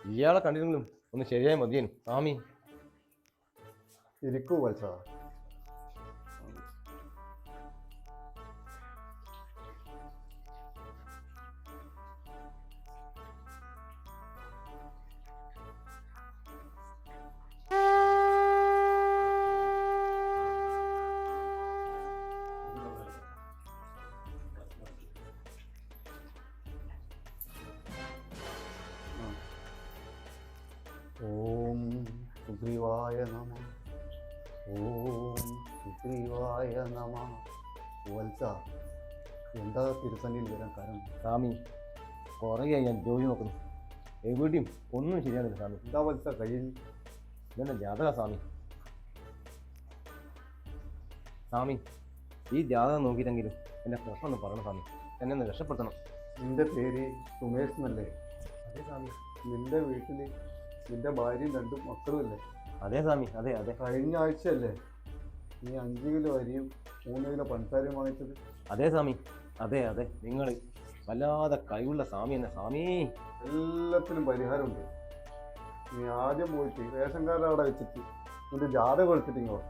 ഇയാളെ കണ്ടിരുന്നെങ്കിലും ഒന്ന് ശരിയായി മതിയേനു സ്വാമി. ഇരിക്കൂ വത്സ. ഓം സുഗ്രീവായ നമ. ഓം സുഗ്രീവായ നമ. വത്സ, എന്താ തിരുസന്നിയിൽ വരാൻ കാരണം? സ്വാമി കുറേയായി ഞാൻ ജോലി നോക്കുന്നു, എവിടെയും ഒന്നും ശരിയാകുന്നില്ല സ്വാമി. എന്താ വത്സ കയ്യിൽ? ഇതെന്നെ ജാതക സ്വാമി. സ്വാമി ഈ ജാതകം നോക്കിയിട്ടെങ്കിലും എൻ്റെ പ്രശ്നം ഒന്ന് പറയണം സ്വാമി, എന്നെ ഒന്ന് രക്ഷപ്പെടുത്തണം. നിന്റെ പേര് സുമേഷ് എന്നല്ലേ? അതെ സ്വാമി. നിന്റെ വീട്ടിൽ നിന്റെ ഭാര്യയും 2 മക്കളുമല്ലേ? അതെ സ്വാമി, അതെ അതെ. കഴിഞ്ഞ ആഴ്ചയല്ലേ നീ 5 കിലോ അരിയും 3 കിലോ പഞ്ചസാരയും വാങ്ങിച്ചത്? അതെ സ്വാമി, അതെ അതെ. നിങ്ങൾ വല്ലാതെ കഴിവുള്ള സ്വാമി എന്നെ സ്വാമി. എല്ലാത്തിനും പരിഹാരമുണ്ട്. നീ ആദ്യം പോയിട്ട് റേഷൻ കാർഡ് അവിടെ വെച്ചിട്ട് നിന്റെ ജാതകം എടുത്തിട്ട് ഇങ്ങോ.